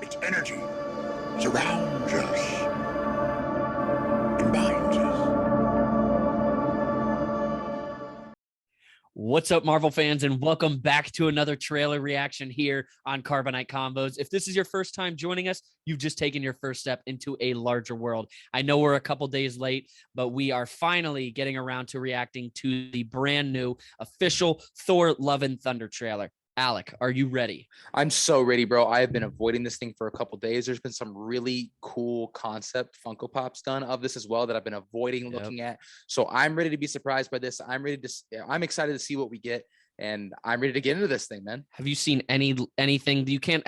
Its energy surrounds us and binds us. What's up, Marvel fans, and welcome back to another trailer reaction here on Carbonite Convos. If this is your first time joining us, you've just taken your first step into a larger world. I know we're a couple days late, but we are finally getting around to reacting to the brand new official Thor Love and Thunder trailer. Alec, are you ready? I'm so ready, bro. I have been avoiding this thing for a couple days. There's been some really cool concept Funko Pops done of this as well that I've been avoiding looking at. So I'm ready to be surprised by this. I'm excited to see what we get, and I'm ready to get into this thing, man. Have you seen anything? You can't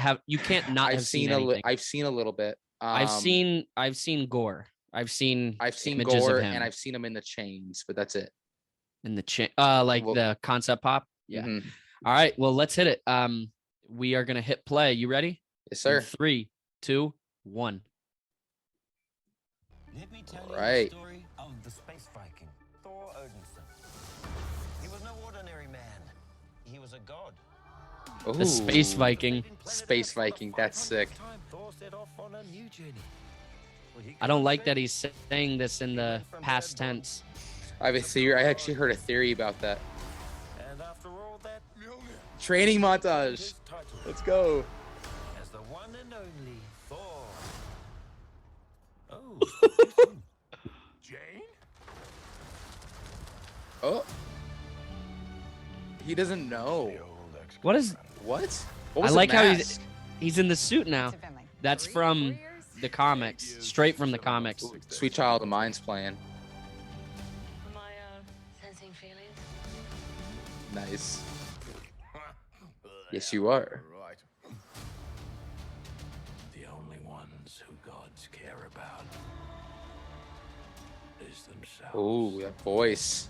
not have seen anything. I've seen a little bit. I've seen gore. I've seen images gore, of him. and I've seen him in the chains, but that's it. In the the concept pop. Yeah. Mm-hmm. All right, well, let's hit it. We are gonna hit play. You ready? Yes, sir. In 3, 2, 1. Let me tell you the story of the space Viking, Thor Odinson. He was no ordinary man. He was a god. Ooh, The space Viking. Space Viking, that's sick. I don't like that he's saying this in the past tense. I have a theory. I actually heard a theory about that. Training montage. Let's go. As the one and only Thor. Oh, Jane? Oh. He doesn't know. What is? What? I like how he's in the suit now. That's from the comics, straight from the comics. Sweet Child of Mine's playing. Am I sensing feelings? Nice. Yes, you are. Right. The only ones who gods care about is themselves. Oh, that voice.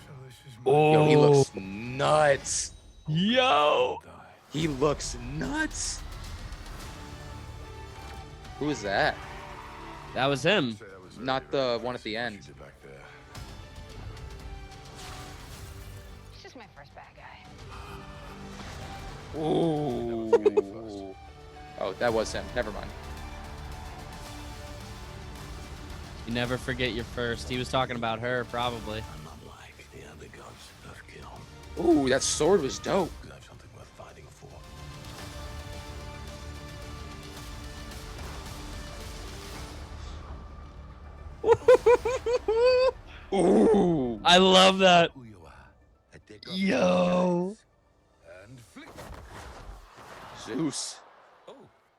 So this is Yo, he looks nuts. Yo. He looks nuts. Who is that? That was him. Not the one at the end. It's just my first bad guy. Ooh. Oh, that was him. Never mind. You never forget your first. He was talking about her, probably. I'm not like the other gods of kill. Ooh, that sword was dope. You have something worth fighting for. Ooh. I love that. Who you are. Yo. And flick. Zeus. Oh,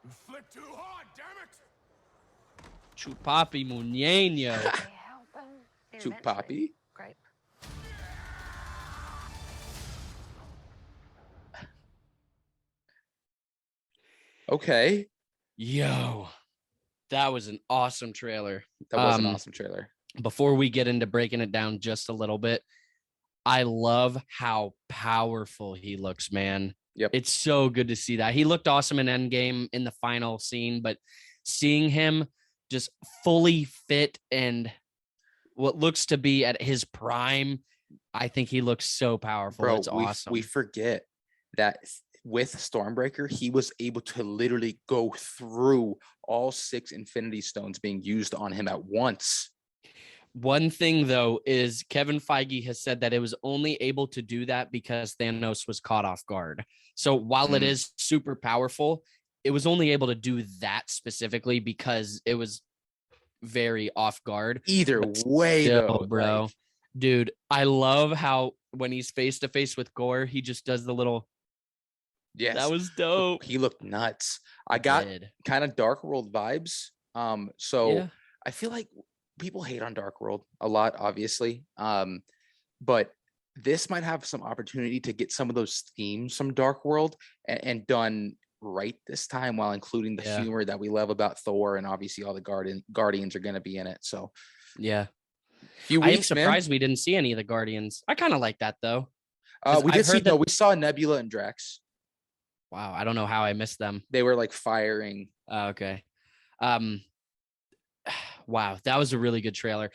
you flick too hard, damn it! Chupapi Muñeño. Chupapi. Great. Okay. Yo. That was an awesome trailer. That was an awesome trailer. Before we get into breaking it down just a little bit, I love how powerful he looks, man. Yep. It's so good to see that. He looked awesome in Endgame in the final scene, but seeing him just fully fit and what looks to be at his prime, I think he looks so powerful. Bro, it's awesome. We forget that with Stormbreaker, he was able to literally go through all 6 Infinity Stones being used on him at once. One thing, though, is Kevin Feige has said that it was only able to do that because Thanos was caught off guard. So while it is super powerful, it was only able to do that specifically because it was very off guard. Either way, Still, though, bro. like, Dude, I love how when he's face to face with Gore, he just does the little. yes, That was dope. He looked nuts. I got kind of Dark World vibes. So Yeah. I feel like people hate on Dark World a lot, obviously. But this might have some opportunity to get some of those themes from Dark World and done right this time, while including the humor that we love about Thor, and obviously all the Guardians are going to be in it. So yeah, few I am weeks, surprised we didn't see any of the Guardians. I kind of like that though. We did see we saw Nebula and Drax. Wow, I don't know how I missed them. They were like firing. Okay. Wow, that was a really good trailer.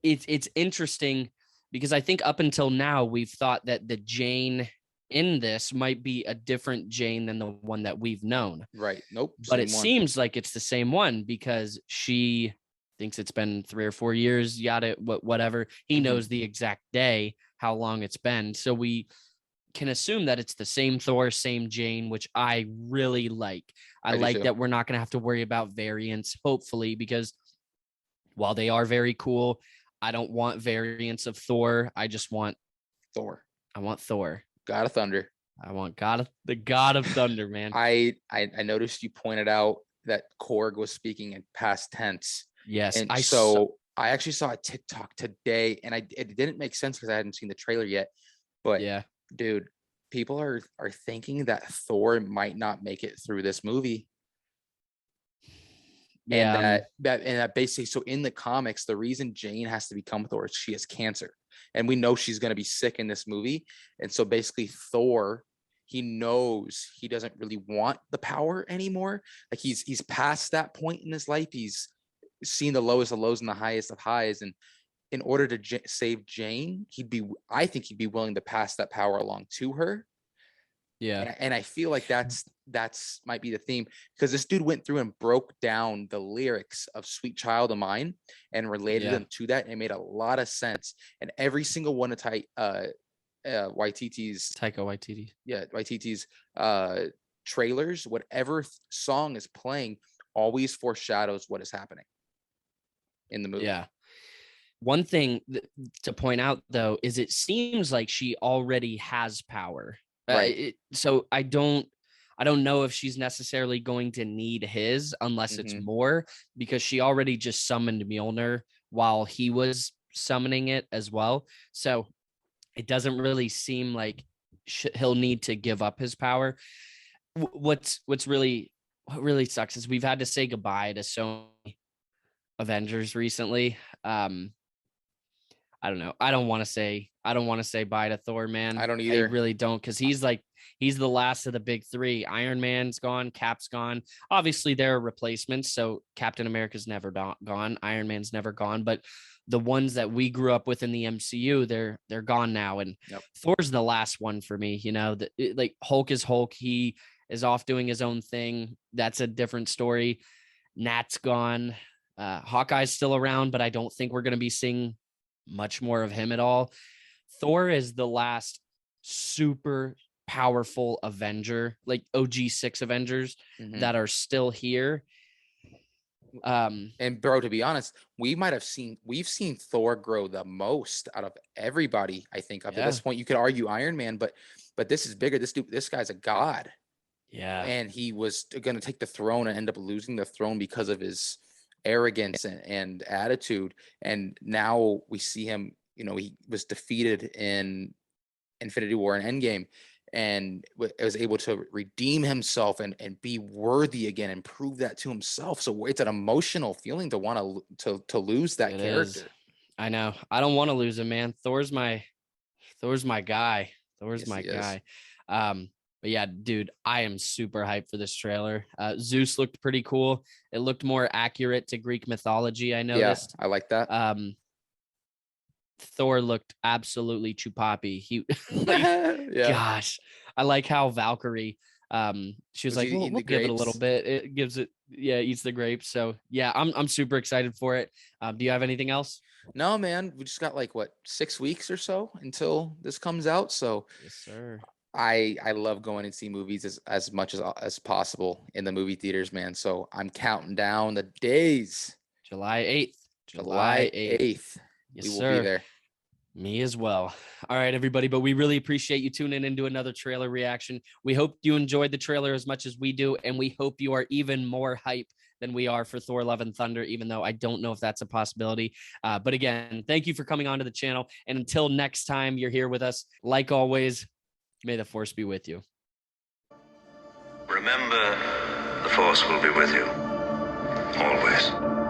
It's interesting because I think up until now we've thought that the Jane in this might be a different Jane than the one that we've known. Right. Nope. But it same one. seems like it's the same one because she thinks it's been 3 or 4 years, yada, whatever. He Mhm. knows the exact day, how long it's been. So we can assume that it's the same Thor, same Jane, which I really like. I I do like too. that we're not going to have to worry about variants, hopefully, because while they are very cool, I don't want variants of Thor. I just want, Thor, I want Thor. God of Thunder. I want the God of Thunder, man. I noticed you pointed out that Korg was speaking in past tense. Yes. And I I actually saw a TikTok today, and it didn't make sense because I hadn't seen the trailer yet. But yeah. dude, people are thinking that Thor might not make it through this movie. Yeah. And that basically, so in the comics, the reason Jane has to become Thor is she has cancer. And we know she's going to be sick in this movie. And so basically Thor, he knows he doesn't really want the power anymore. Like he's past that point in his life. He's seen the lowest of lows and the highest of highs. And in order to save Jane, I think he'd be willing to pass that power along to her. Yeah. And I feel like that's might be the theme, because this dude went through and broke down the lyrics of Sweet Child of Mine and related them to that. And it made a lot of sense. And every single one of Waititi's Taika Waititi. Yeah, Waititi's trailers, whatever song is playing always foreshadows what is happening in the movie. Yeah. One thing to point out though is it seems like she already has power. Right. So I don't know if she's necessarily going to need his unless it's more, because she already just summoned Mjolnir while he was summoning it as well. So it doesn't really seem like he'll need to give up his power. What really sucks is we've had to say goodbye to so many Avengers recently. I don't know. I don't want to say bye to Thor, man. I don't either. I really don't, because he's the last of the big three. Iron Man's gone, Cap's gone. Obviously, there are replacements. So Captain America's never gone. Iron Man's never gone. But the ones that we grew up with in the MCU, they're gone now. And Thor's the last one for me. You know, like Hulk is Hulk. He is off doing his own thing. That's a different story. Nat's gone. Hawkeye's still around, but I don't think we're going to be seeing much more of him at all. Thor is the last super powerful Avenger, like OG6 Avengers that are still here. And bro, to be honest, we've seen Thor grow the most out of everybody. I think up to this point, you could argue Iron Man, but this is bigger. This guy's a god. Yeah. And he was going to take the throne and end up losing the throne because of his arrogance and attitude. And now we see him, you know, he was defeated in Infinity War and Endgame, and was able to redeem himself and be worthy again and prove that to himself. So it's an emotional feeling to want to lose that character. Is. I know. I don't want to lose him, man. Thor's my guy. Thor's my guy. But yeah, dude, I am super hyped for this trailer. Zeus looked pretty cool. It looked more accurate to Greek mythology, I noticed. Yeah, I like that. Thor looked absolutely chupapi. Gosh, I like how Valkyrie, she was like, we'll give it a little bit. It gives it, eats the grapes. So yeah, I'm super excited for it. Do you have anything else? No, man, we just got 6 weeks or so until this comes out. So yes, sir. I love going and see movies as much as possible in the movie theaters, man. So I'm counting down the days. July 8th. July 8th. Yes, we will sir. be there. Me as well. All right, everybody. But we really appreciate you tuning into another trailer reaction. We hope you enjoyed the trailer as much as we do, and we hope you are even more hype than we are for Thor: Love and Thunder, even though I don't know if that's a possibility. But again, thank you for coming onto the channel. And until next time you're here with us, like always, may the Force be with you. Remember, the Force will be with you. Always.